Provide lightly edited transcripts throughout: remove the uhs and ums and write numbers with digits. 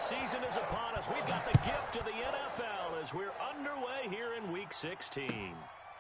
season is upon us. We've got the gift of the NFL as we're underway here in Week 16.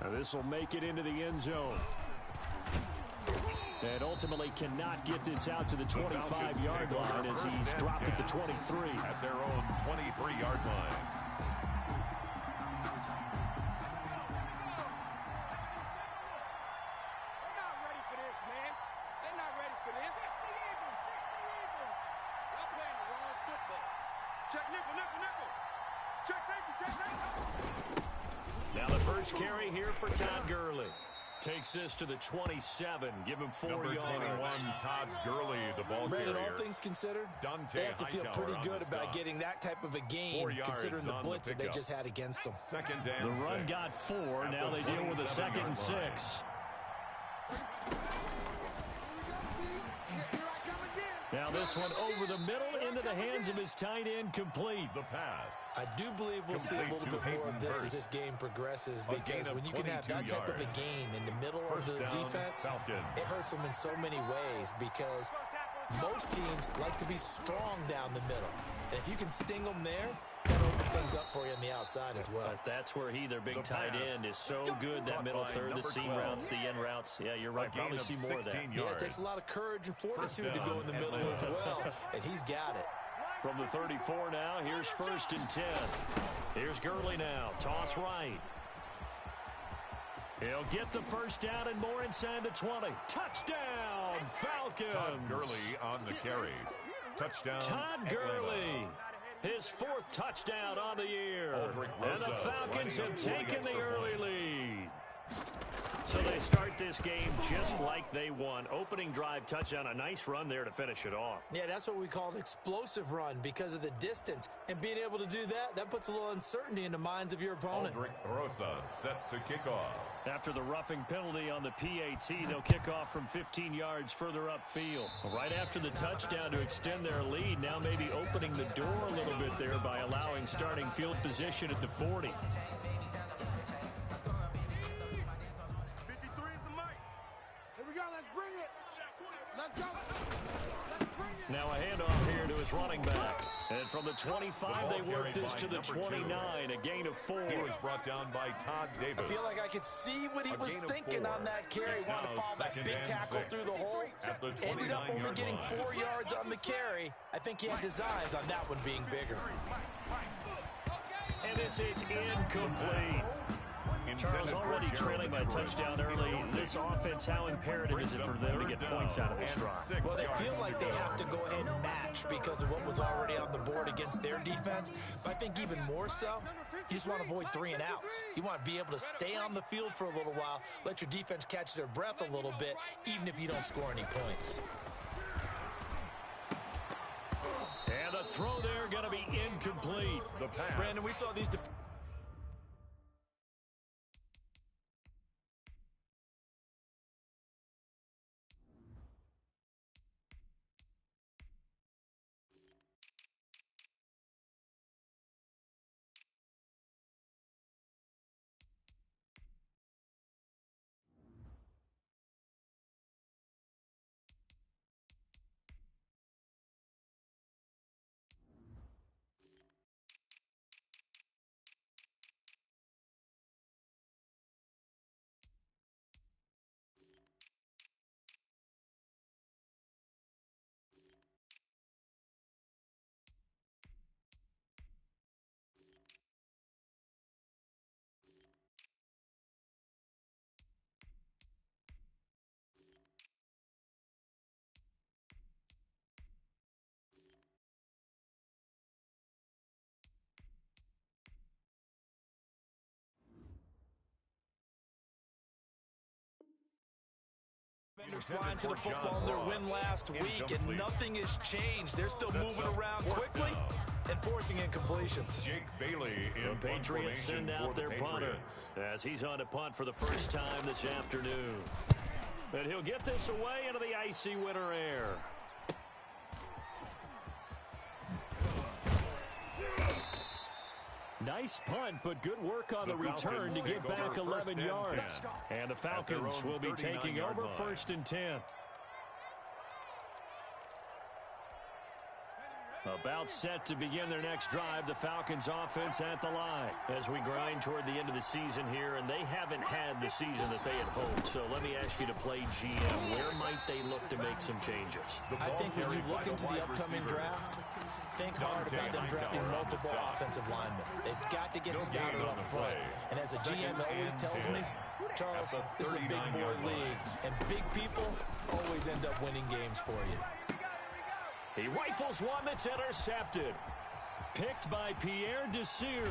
Now this will make it into the end zone. And ultimately cannot get this out to the 25-yard line as he's dropped at the 23. At their own 23-yard line. Now the first carry here for Todd Gurley. Takes this to the 27. Give him 4 Number yards. 21, Todd Gurley, the ball Brandon, carrier. all things considered, Dante they have to feel pretty Hightower good about getting that type of a game, considering the blitz that they just had against them. Second and The run 6. got 4. Now they deal with a 2nd and 6. Now this one over the middle into the hands of his tight end, complete. The pass. I do believe we'll see a little bit more of this as this game progresses, because when you can have that type of a gain in the middle of the defense, it hurts them in so many ways, because most teams like to be strong down the middle. And if you can sting them there, that opens things up for you on the outside as well. But that's where he, their big tight end, is so good. That middle third, the seam routes, the end routes. Yeah, you're right. Probably see more of that. Yeah, it takes a lot of courage and fortitude to go in the middle as well, and he's got it. From the 34 now, here's 1st and 10. Here's Gurley now. Toss right. He'll get the first down and more inside the 20. Touchdown, Falcons! Todd Gurley on the carry. Touchdown, Todd Gurley. His 4th touchdown on the year. And the Falcons have taken the early lead. So they start this game just like they won. Opening drive touchdown, a nice run there to finish it off. Yeah, that's what we call an explosive run because of the distance. And being able to do that, that puts a little uncertainty in the minds of your opponent. Aldrich Rosa set to kick off. After the roughing penalty on the PAT, they'll kick off from 15 yards further upfield. Right after the touchdown to extend their lead, now maybe opening the door a little bit there by allowing starting field position at the 40. Now a handoff here to his running back. And from the 25, they work this to the 29, a gain of 4. He was brought down by Todd Davis. I feel like I could see what he was thinking on that carry. He wanted to follow that big tackle through the hole. Ended up only getting 4 yards on the carry. I think he had designs on that one being bigger. And this is incomplete. Charles, already trailing by a touchdown early. This offense, how imperative is it for them to get points out of this drive? Well, they feel like they have to go ahead and match because of what was already on the board against their defense. But I think even more so, you just want to avoid 3 and outs. You want to be able to stay on the field for a little while, let your defense catch their breath a little bit, even if you don't score any points. And the throw there going to be incomplete. The pass. Brandon, we saw these defenders flying to the football in their win last week, and nothing has changed. They're still moving around quickly and forcing incompletions. Jake Bailey in the Patriots send out their punter as he's on to punt for the first time this afternoon. And he'll get this away into the icy winter air. Nice punt, but good work on the return to get back 11 yards. And the Falcons will be taking over 1st and 10. About set to begin their next drive, the Falcons offense at the line. As we grind toward the end of the season here, and they haven't had the season that they had hoped. So let me ask you to play GM. Where might they look to make some changes? I think when you look into the upcoming draft, think hard about them drafting multiple offensive linemen. They've got to get scouted up front. And as a GM always tells me, Charles, this is a big boy league, and big people always end up winning games for you. He rifles one that's intercepted. Picked by Pierre Desir.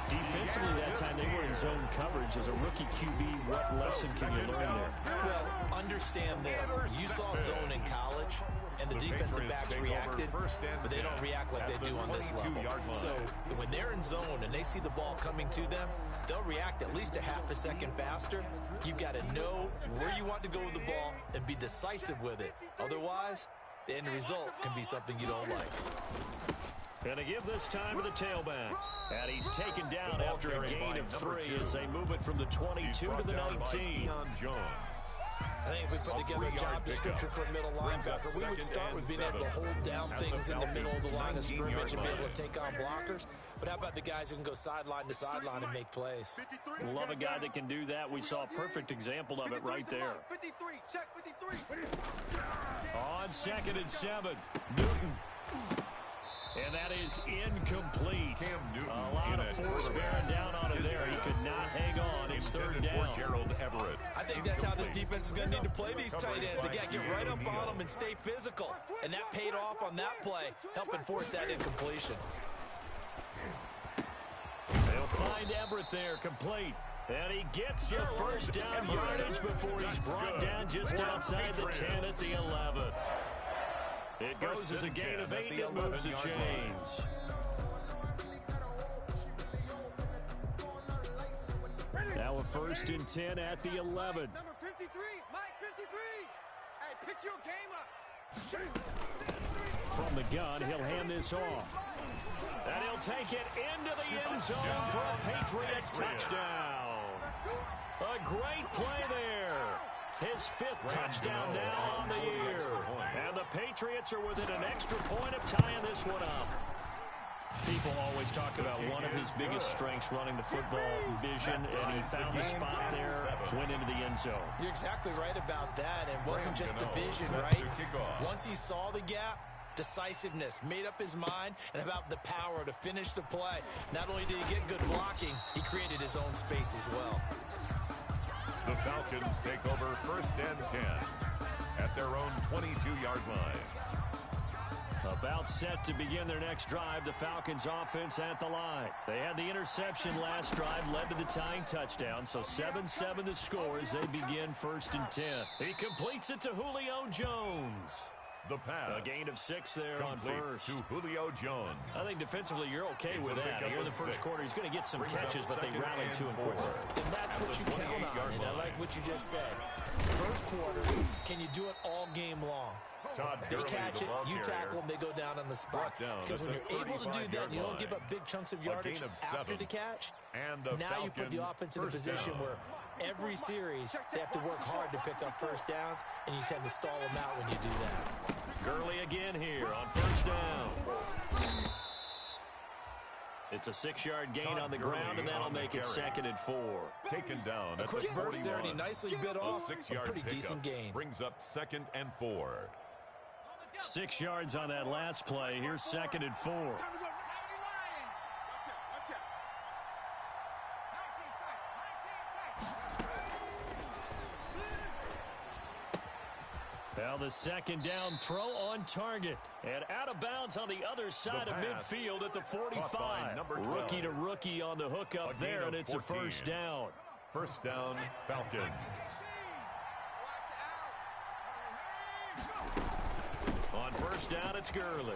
Defensively that time, they were in zone coverage. As a rookie QB, what lesson can you learn there? Well, understand this. You saw zone in college, and the defensive backs reacted, but they don't react like they do on this level. So when they're in zone and they see the ball coming to them, they'll react at least a half a second faster. You've got to know where you want to go with the ball and be decisive with it. Otherwise, the end result can be something you don't like. Going to give this time to the tailback. And he's taken down after a gain of 3 as they move it from the 22 to the 19. I think if we put together a job description for a middle linebacker, we would start with being able to hold down things in the middle of the line of scrimmage and be able to take on blockers. But how about the guys who can go sideline to sideline and make plays? Love a guy that can do that. We saw a perfect example of it right there. On 2nd and 7, Newton. And that is incomplete. A lot of force bearing down on it there. He could not hang on. It's 3rd down. I think that's how this defense is going to need to play these tight ends. They got to get right up on them and stay physical. And that paid off on that play, helping force that incompletion. They'll find Everett there, complete. And he gets the first down yardage before he's brought down just outside the 10 at the 11. It goes as a gain of 8, and it moves the chains. Now a 1st and 10 at the 11. Number 53, Mike 53. Hey, pick your game up. From the gun, he'll hand this off. And he'll take it into the end zone for a Patriot touchdown. A great play there. His 5th touchdown now on the year. And the Patriots are within an extra point of tying this one up. People always talk about one of his biggest strengths running the football, vision, and he found the spot there, went into the end zone. You're exactly right about that. It wasn't just the vision, right? Once he saw the gap, decisiveness, made up his mind, and about the power to finish the play. Not only did he get good blocking, he created his own space as well. The Falcons take over 1st and 10 at their own 22-yard line. About set to begin their next drive, the Falcons offense at the line. They had the interception last drive, led to the tying touchdown, so 7-7 the score as they begin 1st and 10. He completes it to Julio Jones. The pass. A gain of 6 there on 1st. To Julio Jones. I think defensively you're okay with that. Here in the first quarter, he's going to get some catches, but they rallied to him quickly. And that's what you count on, and I like what you just said. First quarter, can you do it all game long? They catch it, you tackle them, they go down on the spot. Because when you're able to do that and you don't give up big chunks of yardage after the catch, now you put the offense in a position where every series they have to work hard to pick up 1st downs, and you tend to stall them out when you do that. Gurley again here on 1st down. It's a 6-yard gain on the ground, and that'll make it 2nd and 4. Taken down. A quick burst there, and he nicely bit off a pretty decent gain. Brings up 2nd and 4. 6 yards on that last play. Here's 2nd and 4. Now the 2nd down throw on target. And out of bounds on the other side of midfield at the 45. Rookie to rookie on the hook up there, and it's a 1st down. 1st down, Falcons. On 1st down, it's Gurley.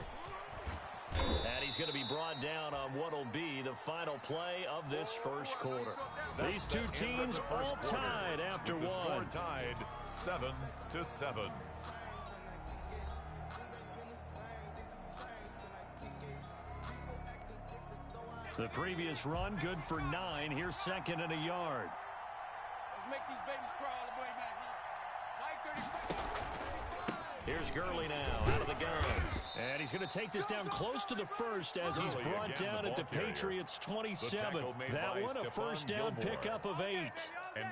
And he's going to be brought down on what will be the final play of this first quarter. These two teams all tied after one. Tied 7-7. The previous run, good for 9. Here's 2nd and a yard. Let's make these babies crawl all the way back home. Here's Gurley now out of the gun. And he's going to take this down close to the first as he's brought down at the Patriots' 27. That one a first down pickup of 8.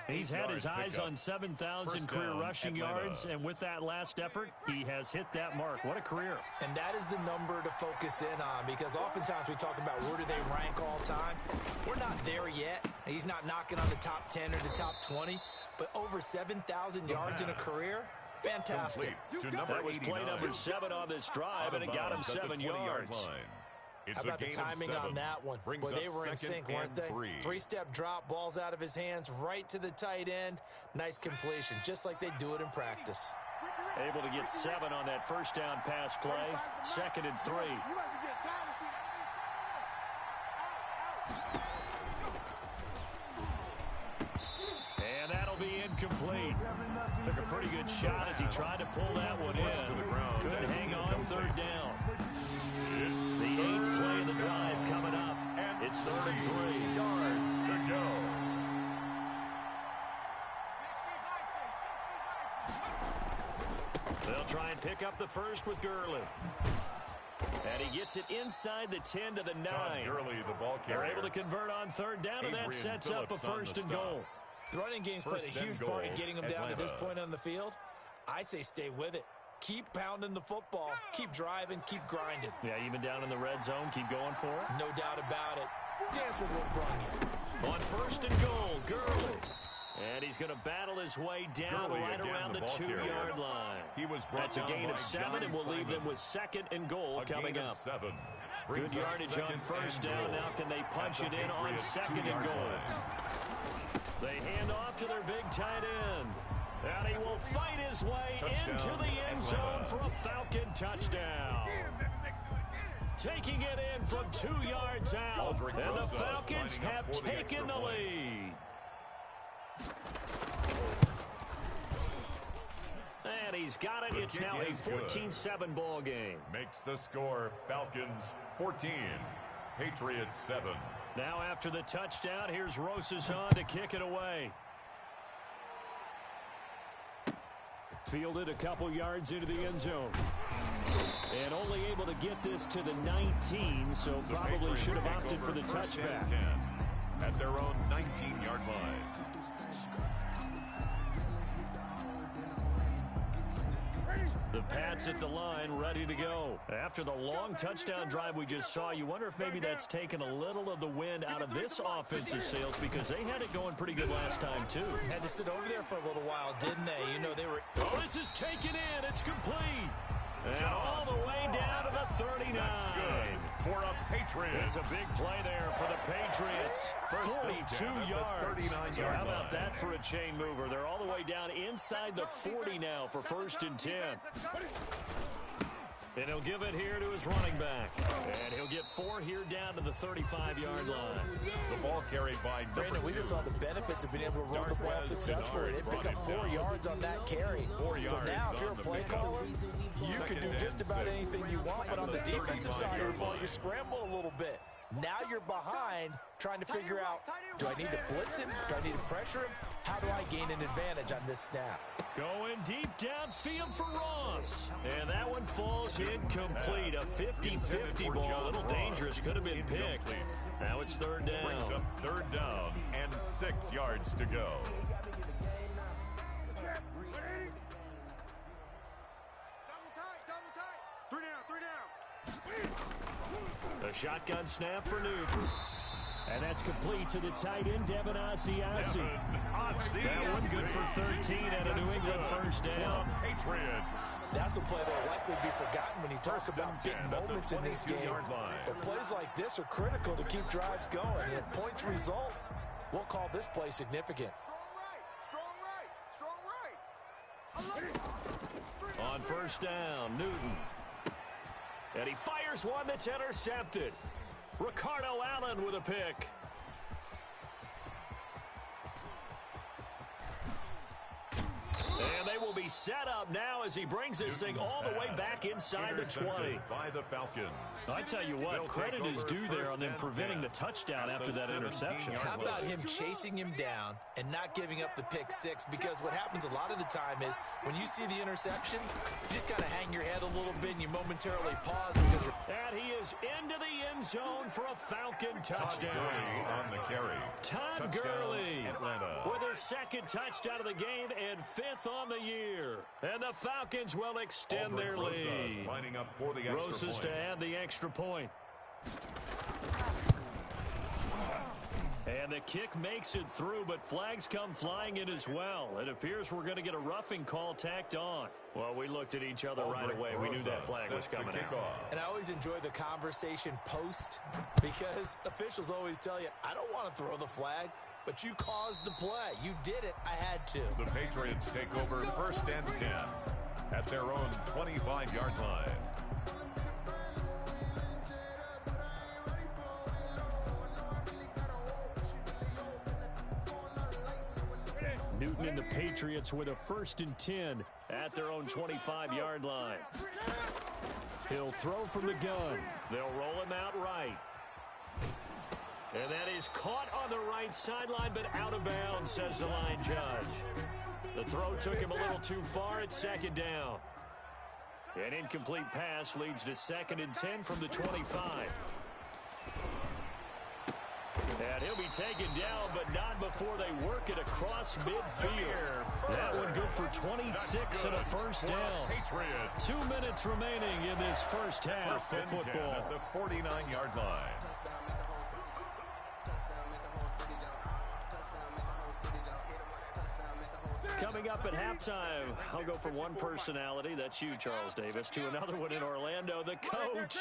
He's had his eyes on 7,000 career rushing yards, and with that last effort, he has hit that mark. What a career. And that is the number to focus in on, because oftentimes we talk about where do they rank all time. We're not there yet. He's not knocking on the top 10 or the top 20, but over 7,000 yards in a career, fantastic. That was play number 7 on this drive, and it got him 7 yards. How about the timing on that one? Boy, they were in sync, weren't they? 3-step drop, balls out of his hands, right to the tight end. Nice completion, just like they do it in practice. Able to get 7 on that first down pass play. 2nd and 3. And that'll be incomplete. Took a pretty good shot as he tried to pull that one in. Couldn't hang on 3rd down. The 8th play of the drive coming up. It's 3rd and 3. Yards to go. They'll try and pick up the first with Gurley. And he gets it inside the 10 to the 9. Gurley, the ball carrier. They're able to convert on 3rd down, and that sets up a 1st and goal. The running game's played a huge part in getting them down to this point on the field. I say stay with it. Keep pounding the football. Keep driving. Keep grinding. Yeah, even down in the red zone, keep going for it. No doubt about it. Dance with what brought you. On 1st and goal, Gurley. And he's going to battle his way down right around the 2-yard line. That's a gain of 7, and we'll leave them with 2nd and goal coming up. Good yardage on 1st down. Now can they punch it in on 2nd and goal? They hand off to their big tight end. And he will fight his way into the end zone for a Falcon touchdown. Taking it in from 2 yards out. And the Falcons have taken the lead. And he's got it. It's now a 14-7 ball game. Makes the score Falcons 14, Patriots 7. Now after the touchdown, here's Rosas on to kick it away. Fielded a couple yards into the end zone. And only able to get this to the 19, so probably should have opted for the touchback. At their own 19-yard line. The Pats at the line, ready to go. After the long touchdown drive we just saw, you wonder if maybe that's taken a little of the wind out of this offensive sails, because they had it going pretty good last time, too. Had to sit over there for a little while, didn't they? You know, they were... Oh, this is taken in. It's complete. And all the way down to the 39. That's good for a Patriot. It's a big play there for the Patriots. 42 yards. So how about that for a chain mover? They're all the way down inside the 40 now for 1st and 10. And he'll give it here to his running back. And he'll get 4 here down to the 35-yard line. The ball carried by Brandon, we just saw the benefits of being able to run the ball successfully. They pick up 4 yards on that carry. So now if you're a play caller, you can do just about anything you want. But on the defensive side of the ball, you scramble a little bit. Now you're behind, trying to figure out, do I need to blitz him? Do I need to pressure him? How do I gain an advantage on this snap? Going deep downfield for Ross. And that one falls incomplete. A 50-50 ball. A little dangerous. Could have been picked. Now it's 3rd down. Brings up 3rd down and 6 yards to go. A shotgun snap for Newton. And that's complete to the tight end, Devin Asiasi. That one good for 13 and a New England 1st down. Patriots. That's a play that will likely be forgotten when you talk about big moments in this game. But plays like this are critical to keep drives going. And if points result, we'll call this play significant. On 1st down, Newton. And he fires one that's intercepted. Ricardo Allen with a pick. And they will be set up now as he brings this thing all the way back inside the 20. By the Falcons. I tell you what, credit is due there on them preventing the touchdown after that interception. How about him chasing him down and not giving up the pick six? Because what happens a lot of the time is when you see the interception, you just kind of hang your head a little bit and you momentarily pause because you're... And he is into the end zone for a Falcon touchdown. On the carry. Todd Gurley with his second touchdown of the game and 5th on the year. And the Falcons will extend their lead. Lining up for the extra Rosas point. to add the extra point. And the kick makes it through, but flags come flying in as well. It appears we're going to get a roughing call tacked on. Well, we looked at each other right away. We knew that flag was coming out. And I always enjoy the conversation post because officials always tell you, I don't want to throw the flag, but you caused the play. You did it. I had to. The Patriots take over 1st and 10 at their own 25-yard line. Newton and the Patriots with a 1st and 10 at their own 25-yard line. He'll throw from the gun. They'll roll him out right. And that is caught on the right sideline, but out of bounds, says the line judge. The throw took him a little too far at 2nd down. An incomplete pass leads to 2nd and 10 from the 25. And he'll be taken down, but not before they work it across midfield. That one good for 26 and a 1st down. 2 minutes remaining in this first half of football. At the 49-yard line. Coming up at halftime, I'll go from one personality, that's you, Charles Davis, to another one in Orlando, the coach.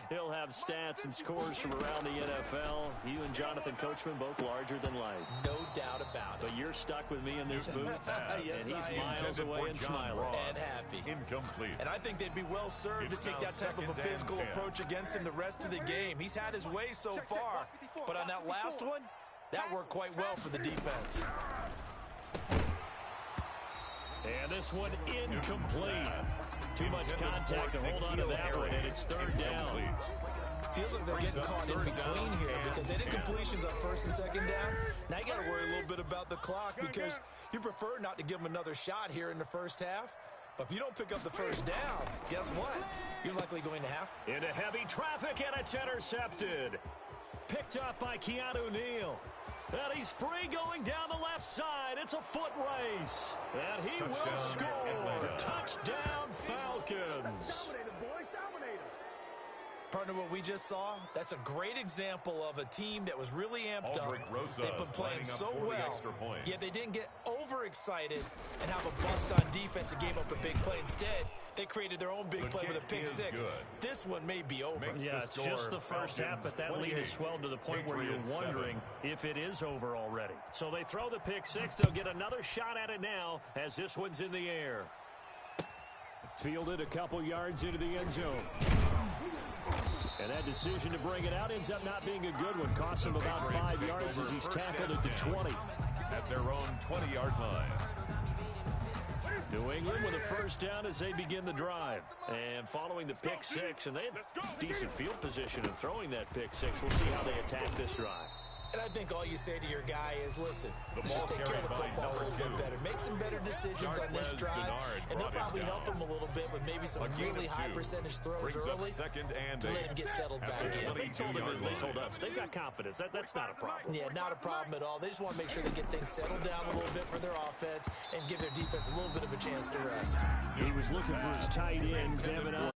He'll have stats and scores from around the NFL. You and Jonathan Coachman both larger than life. No doubt about it. But you're stuck with me in this booth, Yes, and he's I am. miles away and smiling. And happy. Incomplete. And I think they'd be well served to take that type of a physical approach against him the rest of the game. He's had his way so far, but on that last one, that worked quite well for the defense. And this one incomplete. Too much contact to hold on to that one, and it's 3rd down. Feels like they're getting caught in between here because they did completions on 1st and 2nd down. Now you got to worry a little bit about the clock because you prefer not to give them another shot here in the first half. But if you don't pick up the 1st down, guess what? You're likely going to have to. Into heavy traffic, and it's intercepted. Picked up by Keanu Neal. And he's free going down the left side. It's a foot race. And he will score. Touchdown, Falcons. Partner, what we just saw, that's a great example of a team that was really amped up. They've been playing so well, yet they didn't get overexcited and have a bust on defense and gave up a big play. Instead, they created their own big play with a pick six. This one may be over. Yeah, it's just the first half, but that lead has swelled to the point where you're wondering if it is over already. So they throw the pick six. They'll get another shot at it now as this one's in the air. Fielded a couple yards into the end zone. And that decision to bring it out ends up not being a good one. Costs him about 5 yards as he's tackled at the 20. At their own 20-yard line. New England with a first down as they begin the drive. And following the pick six, and they had decent field position in throwing that pick six. We'll see how they attack this drive. And I think all you say to your guy is, listen, let's just take care of the football a little bit better. Make some better decisions on this drive, and they'll probably help him a little bit with maybe some really high percentage throws early to let him get settled back in. They told us they've got confidence. That's not a problem. Yeah, not a problem at all. They just want to make sure they get things settled down a little bit for their offense and give their defense a little bit of a chance to rest. He was looking for his tight end, Devin.